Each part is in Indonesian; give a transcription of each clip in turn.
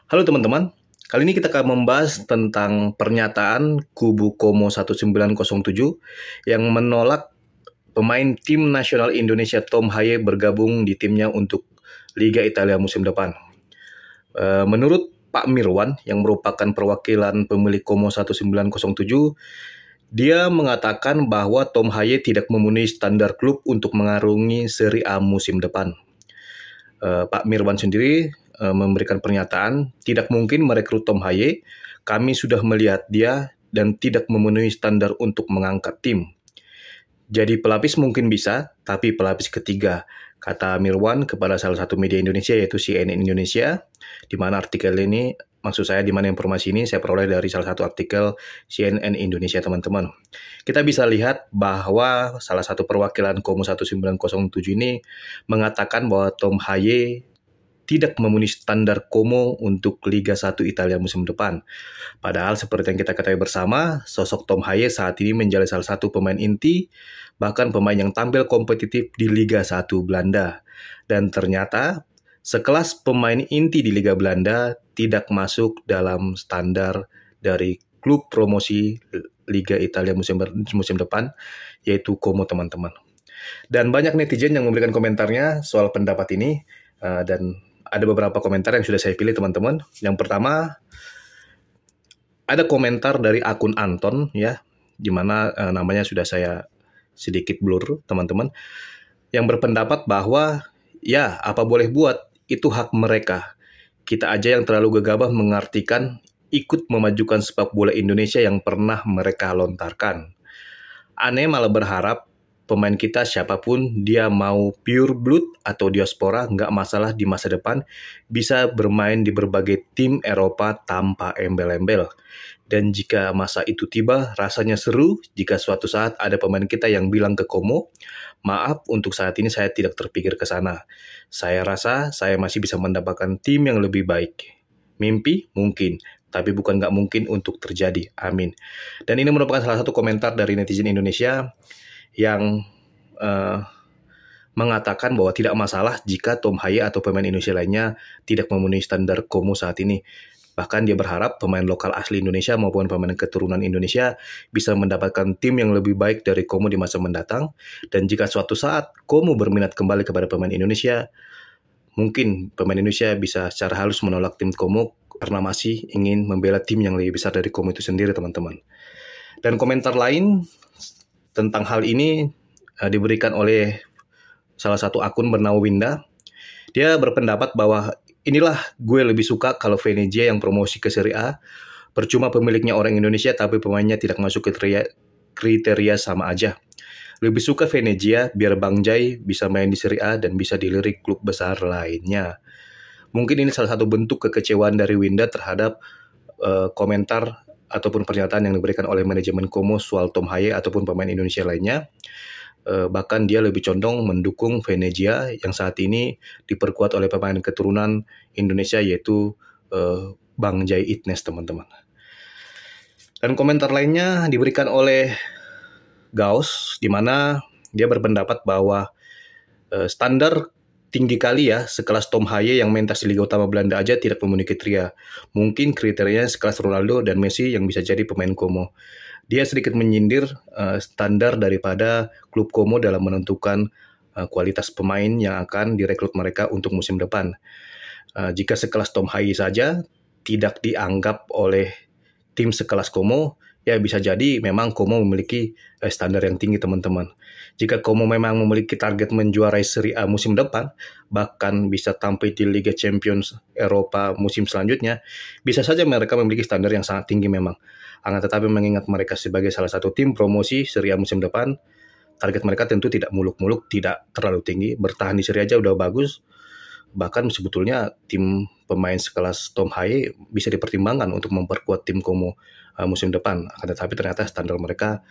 Halo teman-teman, kali ini kita akan membahas tentang pernyataan kubu Como 1907 yang menolak pemain tim nasional Indonesia Tom Haye bergabung di timnya untuk Liga Italia musim depan. Menurut Pak Mirwan yang merupakan perwakilan pemilik Como 1907, dia mengatakan bahwa Tom Haye tidak memenuhi standar klub untuk mengarungi Serie A musim depan. Pak Mirwan sendiri memberikan pernyataan, tidak mungkin merekrut Tom Haye, kami sudah melihat dia dan tidak memenuhi standar untuk mengangkat tim. Jadi pelapis mungkin bisa, tapi pelapis ketiga, kata Mirwan kepada salah satu media Indonesia yaitu CNN Indonesia, di mana artikel ini, maksud saya di mana informasi ini saya peroleh dari salah satu artikel CNN Indonesia teman-teman. Kita bisa lihat bahwa salah satu perwakilan Como 1907 ini mengatakan bahwa Tom Haye tidak memenuhi standar Como untuk Liga 1 Italia musim depan. Padahal seperti yang kita ketahui bersama, sosok Tom Haye saat ini menjadi salah satu pemain inti, bahkan pemain yang tampil kompetitif di Liga 1 Belanda. Dan ternyata sekelas pemain inti di Liga Belanda tidak masuk dalam standar dari klub promosi Liga Italia musim depan, yaitu Como teman-teman. Dan banyak netizen yang memberikan komentarnya soal pendapat ini, dan ada beberapa komentar yang sudah saya pilih teman-teman. Yang pertama, ada komentar dari akun Anton ya, di mana namanya sudah saya sedikit blur teman-teman, yang berpendapat bahwa ya apa boleh buat, itu hak mereka. Kita aja yang terlalu gegabah mengartikan ikut memajukan sepak bola Indonesia yang pernah mereka lontarkan. Aneh malah berharap pemain kita siapapun, dia mau pure blood atau diaspora, nggak masalah di masa depan, bisa bermain di berbagai tim Eropa tanpa embel-embel. Dan jika masa itu tiba, rasanya seru jika suatu saat ada pemain kita yang bilang ke Como, maaf untuk saat ini saya tidak terpikir ke sana. Saya rasa saya masih bisa mendapatkan tim yang lebih baik. Mimpi? Mungkin. Tapi bukan nggak mungkin untuk terjadi. Amin. Dan ini merupakan salah satu komentar dari netizen Indonesia yang mengatakan bahwa tidak masalah jika Tom Haye atau pemain Indonesia lainnya tidak memenuhi standar Como saat ini. Bahkan dia berharap pemain lokal asli Indonesia maupun pemain keturunan Indonesia bisa mendapatkan tim yang lebih baik dari Como di masa mendatang. Dan jika suatu saat Como berminat kembali kepada pemain Indonesia, mungkin pemain Indonesia bisa secara halus menolak tim Como karena masih ingin membela tim yang lebih besar dari Como itu sendiri teman-teman. Dan komentar lain tentang hal ini diberikan oleh salah satu akun bernama Winda. Dia berpendapat bahwa inilah gue lebih suka kalau Venezia yang promosi ke Serie A. Percuma pemiliknya orang Indonesia tapi pemainnya tidak masuk kriteria sama aja. Lebih suka Venezia biar Bang Jai bisa main di Serie A dan bisa dilirik klub besar lainnya. Mungkin ini salah satu bentuk kekecewaan dari Winda terhadap komentar ataupun pernyataan yang diberikan oleh manajemen Como soal Tom Haye ataupun pemain Indonesia lainnya. Bahkan dia lebih condong mendukung Venezia yang saat ini diperkuat oleh pemain keturunan Indonesia yaitu Bang Jai Itnes teman-teman. Dan komentar lainnya diberikan oleh Gauss, di mana dia berpendapat bahwa standar tinggi kali ya, sekelas Tom Haye yang mentas di Liga Utama Belanda aja tidak memenuhi kriteria. Mungkin kriterianya sekelas Ronaldo dan Messi yang bisa jadi pemain Como. Dia sedikit menyindir standar daripada klub Como dalam menentukan kualitas pemain yang akan direkrut mereka untuk musim depan. Jika sekelas Tom Haye saja tidak dianggap oleh tim sekelas Como, ya bisa jadi memang Como memiliki standar yang tinggi teman-teman. Jika Como memang memiliki target menjuarai Serie A musim depan, bahkan bisa tampil di Liga Champions Eropa musim selanjutnya, bisa saja mereka memiliki standar yang sangat tinggi memang. Akan tetapi mengingat mereka sebagai salah satu tim promosi Serie A musim depan, target mereka tentu tidak muluk-muluk, tidak terlalu tinggi. Bertahan di Serie A aja udah bagus. Bahkan sebetulnya tim pemain sekelas Tom Haye bisa dipertimbangkan untuk memperkuat tim Como musim depan. Akan tetapi ternyata standar mereka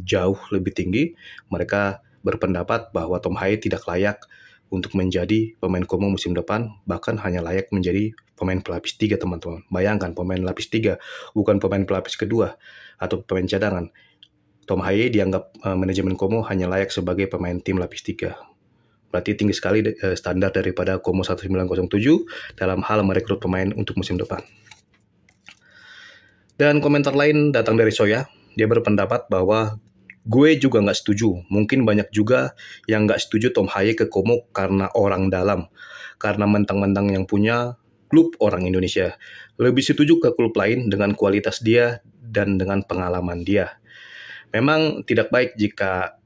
jauh lebih tinggi. Mereka berpendapat bahwa Tom Haye tidak layak untuk menjadi pemain Como musim depan, bahkan hanya layak menjadi pemain pelapis 3 teman-teman. Bayangkan pemain pelapis 3, bukan pemain pelapis kedua atau pemain cadangan. Tom Haye dianggap manajemen Como hanya layak sebagai pemain tim lapis 3. Berarti tinggi sekali standar daripada Como 1907 dalam hal merekrut pemain untuk musim depan. Dan komentar lain datang dari Soya. Dia berpendapat bahwa gue juga nggak setuju. Mungkin banyak juga yang nggak setuju Tom Haye ke Como karena orang dalam. Karena mentang-mentang yang punya klub orang Indonesia. Lebih setuju ke klub lain dengan kualitas dia dan dengan pengalaman dia. Memang tidak baik jika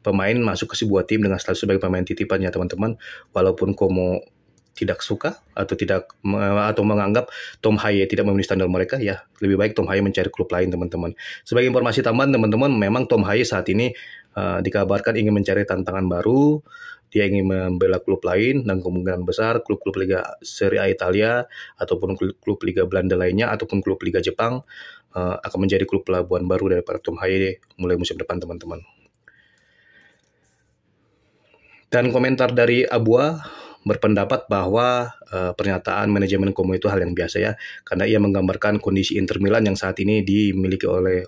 pemain masuk ke sebuah tim dengan status sebagai pemain titipan ya teman-teman. Walaupun Como tidak suka atau menganggap Tom Haye tidak memenuhi standar mereka, ya lebih baik Tom Haye mencari klub lain teman-teman. Sebagai informasi tambahan teman-teman, memang Tom Haye saat ini dikabarkan ingin mencari tantangan baru. Dia ingin membela klub lain dan kemungkinan besar klub-klub Liga Serie A Italia ataupun klub Liga Belanda lainnya ataupun klub Liga Jepang akan menjadi klub pelabuhan baru daripada Tom Haye mulai musim depan teman-teman. Dan komentar dari Abua berpendapat bahwa pernyataan manajemen Como itu hal yang biasa ya, karena ia menggambarkan kondisi Inter Milan yang saat ini dimiliki oleh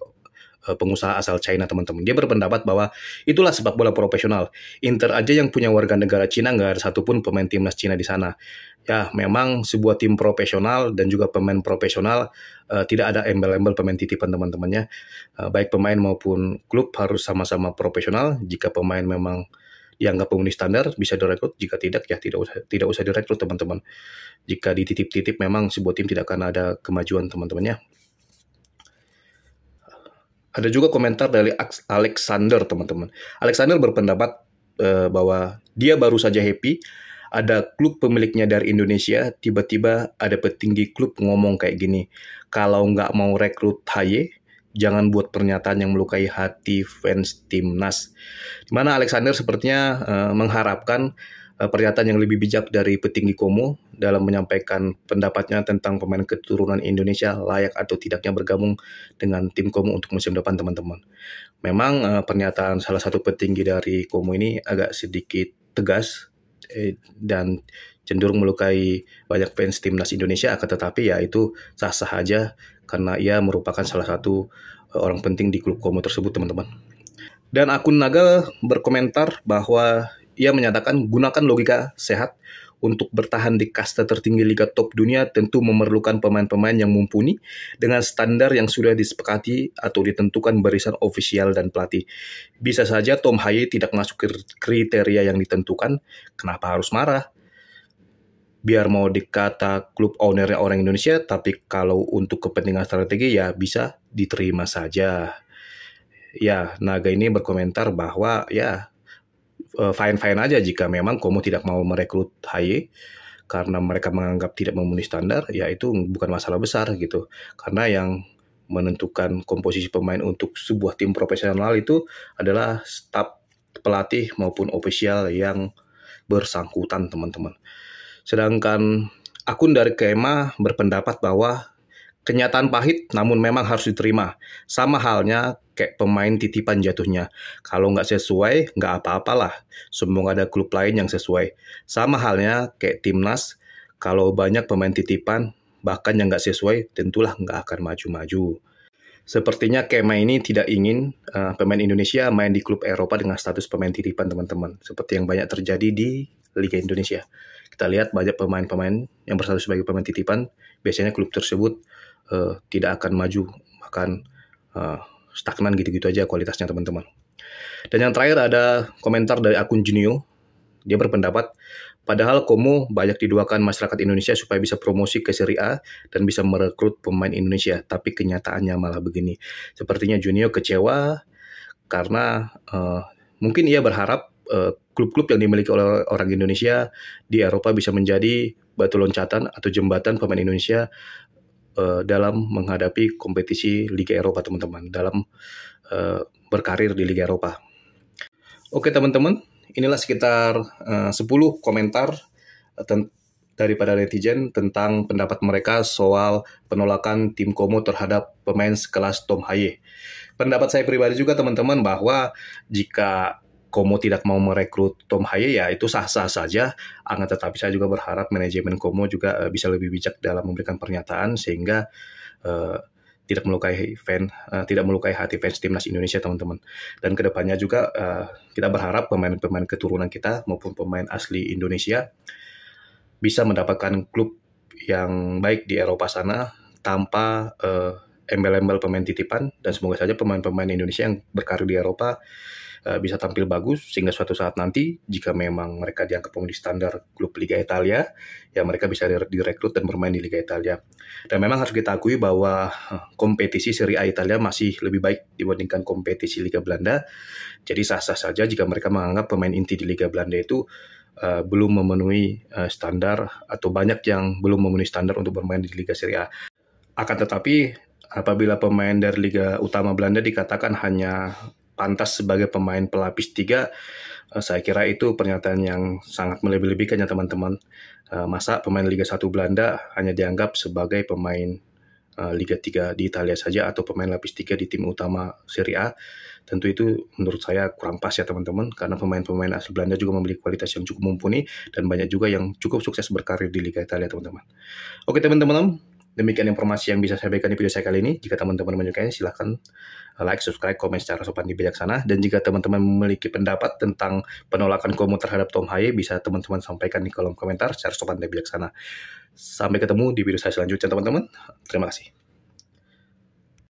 pengusaha asal China teman-teman. Dia berpendapat bahwa itulah sepak bola profesional. Inter aja yang punya warga negara Cina, nggak ada satupun pemain timnas Cina di sana. Ya memang sebuah tim profesional dan juga pemain profesional tidak ada embel-embel pemain titipan teman-temannya. Baik pemain maupun klub harus sama-sama profesional. Jika pemain memang dianggap memenuhi standar bisa direkrut, jika tidak ya tidak usah direkrut teman-teman. Jika dititip-titip memang sebuah tim tidak akan ada kemajuan teman-temannya. Ada juga komentar dari Alexander teman-teman. Alexander berpendapat bahwa dia baru saja happy ada klub pemiliknya dari Indonesia, tiba-tiba ada petinggi klub ngomong kayak gini, kalau nggak mau rekrut Haye, jangan buat pernyataan yang melukai hati fans timnas. Dimana Alexander sepertinya mengharapkan pernyataan yang lebih bijak dari petinggi Como dalam menyampaikan pendapatnya tentang pemain keturunan Indonesia layak atau tidaknya bergabung dengan tim Como untuk musim depan teman-teman. Memang pernyataan salah satu petinggi dari Como ini agak sedikit tegas dan cenderung melukai banyak fans timnas Indonesia, akan tetapi ya itu sah-sah aja karena ia merupakan salah satu orang penting di klub Como tersebut teman-teman. Dan akun Naga berkomentar bahwa ia menyatakan gunakan logika sehat untuk bertahan di kasta tertinggi Liga Top dunia tentu memerlukan pemain-pemain yang mumpuni dengan standar yang sudah disepakati atau ditentukan barisan ofisial dan pelatih. Bisa saja Tom Haye tidak masuk kriteria yang ditentukan, kenapa harus marah? Biar mau dikata klub ownernya orang Indonesia, tapi kalau untuk kepentingan strategi ya bisa diterima saja. Ya, Naga ini berkomentar bahwa ya fine-fine aja jika memang Como tidak mau merekrut Haye karena mereka menganggap tidak memenuhi standar, ya itu bukan masalah besar gitu. Karena yang menentukan komposisi pemain untuk sebuah tim profesional itu adalah staf pelatih maupun ofisial yang bersangkutan teman-teman. Sedangkan akun dari Kema berpendapat bahwa kenyataan pahit namun memang harus diterima. Sama halnya kayak pemain titipan jatuhnya. Kalau nggak sesuai, nggak apa-apalah. Semoga ada klub lain yang sesuai. Sama halnya kayak timnas, kalau banyak pemain titipan, bahkan yang nggak sesuai, tentulah nggak akan maju-maju. Sepertinya Kema ini tidak ingin pemain Indonesia main di klub Eropa dengan status pemain titipan teman-teman. Seperti yang banyak terjadi di Liga Indonesia. Kita lihat banyak pemain-pemain yang berstatus sebagai pemain titipan, biasanya klub tersebut tidak akan maju, bahkan stagnan gitu-gitu aja kualitasnya teman-teman. Dan yang terakhir ada komentar dari akun Junio. Dia berpendapat, padahal Como banyak didoakan masyarakat Indonesia supaya bisa promosi ke Serie A dan bisa merekrut pemain Indonesia, tapi kenyataannya malah begini. Sepertinya Junio kecewa karena mungkin ia berharap klub-klub yang dimiliki oleh orang Indonesia di Eropa bisa menjadi batu loncatan atau jembatan pemain Indonesia dalam menghadapi kompetisi Liga Eropa teman-teman, dalam berkarir di Liga Eropa. Oke teman-teman, inilah sekitar 10 komentar daripada netizen tentang pendapat mereka soal penolakan tim Como terhadap pemain sekelas Tom Haye. Pendapat saya pribadi juga teman-teman bahwa jika Como tidak mau merekrut Tom Haye ya itu sah-sah saja, akan tetapi saya juga berharap manajemen Como juga bisa lebih bijak dalam memberikan pernyataan sehingga tidak melukai hati fans timnas Indonesia, teman-teman. Dan kedepannya juga kita berharap pemain-pemain keturunan kita maupun pemain asli Indonesia bisa mendapatkan klub yang baik di Eropa sana tanpa embel-embel pemain titipan, dan semoga saja pemain-pemain Indonesia yang berkarir di Eropa bisa tampil bagus sehingga suatu saat nanti jika memang mereka dianggap memenuhi standar klub Liga Italia, ya mereka bisa direkrut dan bermain di Liga Italia. Dan memang harus kita akui bahwa kompetisi Serie A Italia masih lebih baik dibandingkan kompetisi Liga Belanda. Jadi sah-sah saja jika mereka menganggap pemain inti di Liga Belanda itu belum memenuhi standar, atau banyak yang belum memenuhi standar untuk bermain di Liga Serie A. Akan tetapi apabila pemain dari Liga Utama Belanda dikatakan hanya pantas sebagai pemain pelapis 3, saya kira itu pernyataan yang sangat melebih-lebihkan ya teman-teman. Masa pemain Liga 1 Belanda hanya dianggap sebagai pemain Liga 3 di Italia saja, atau pemain lapis 3 di tim utama Serie A. Tentu itu menurut saya kurang pas ya teman-teman, karena pemain-pemain asli Belanda juga memiliki kualitas yang cukup mumpuni, dan banyak juga yang cukup sukses berkarir di Liga Italia, teman-teman. Oke teman-teman, demikian informasi yang bisa saya berikan di video saya kali ini. Jika teman-teman menyukainya, silahkan like, subscribe, komen secara sopan di bijaksana. Dan jika teman-teman memiliki pendapat tentang penolakan Como terhadap Tom Haye, bisa teman-teman sampaikan di kolom komentar secara sopan dan bijaksana. Sampai ketemu di video saya selanjutnya teman-teman. Terima kasih.